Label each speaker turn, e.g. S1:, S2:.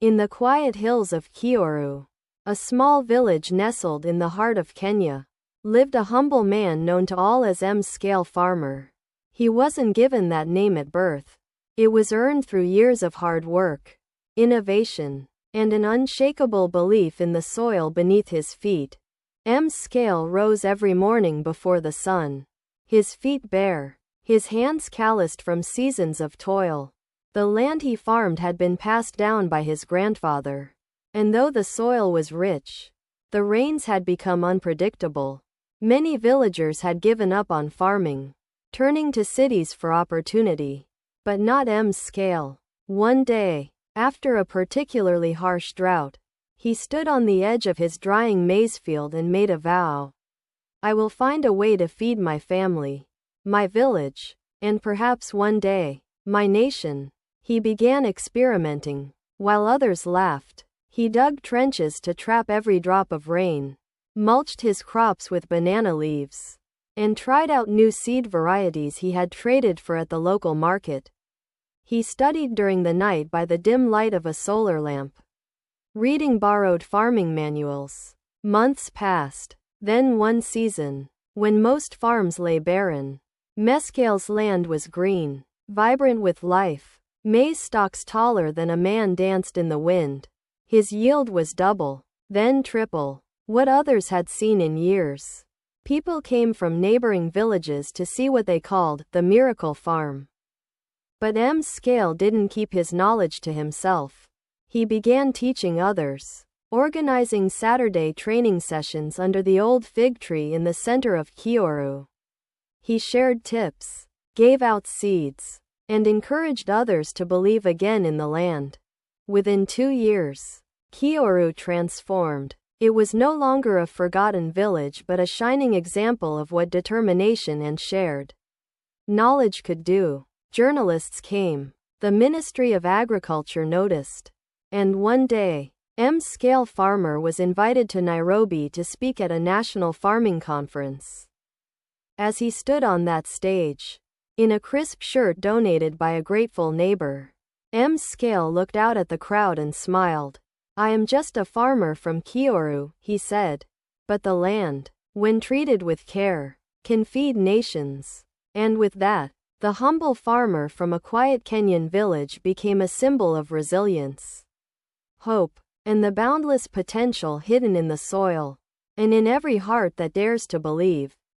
S1: In the quiet hills of Kioru, a small village nestled in the heart of Kenya, lived a humble man known to all as Scale Farmer. He wasn't given that name at birth. It was earned through years of hard work, innovation, and an unshakable belief in the soil beneath his feet. Scale rose every morning before the sun, his feet bare, his hands calloused from seasons of toil. The land he farmed had been passed down by his grandfather, and though the soil was rich, the rains had become unpredictable. Many villagers had given up on farming, turning to cities for opportunity. But not Scale. One day, after a particularly harsh drought, he stood on the edge of his drying maize field and made a vow. I will find a way to feed my family, my village, and perhaps one day, my nation. He began experimenting. While others laughed, he dug trenches to trap every drop of rain, mulched his crops with banana leaves, and tried out new seed varieties he had traded for at the local market. He studied during the night by the dim light of a solar lamp, reading borrowed farming manuals. Months passed. Then one season, when most farms lay barren, Scale's land was green, vibrant with life. Maize stalks taller than a man danced in the wind. His yield was double, then triple, what others had seen in years. People came from neighboring villages to see what they called the miracle farm. But Scale didn't keep his knowledge to himself. He began teaching others, organizing Saturday training sessions under the old fig tree in the center of kioru. He shared tips, gave out seeds, and encouraged others to believe again in the land. Within 2 years, Kioru transformed. It was no longer a forgotten village but a shining example of what determination and shared knowledge could do. Journalists came. The Ministry of Agriculture noticed. And one day, Scale Farmer was invited to Nairobi to speak at a national farming conference. As he stood on that stage, in a crisp shirt donated by a grateful neighbor, Scale looked out at the crowd and smiled. I am just a farmer from Kioru, he said. But the land, when treated with care, can feed nations. And with that, the humble farmer from a quiet Kenyan village became a symbol of resilience, hope, and the boundless potential hidden in the soil, and in every heart that dares to believe.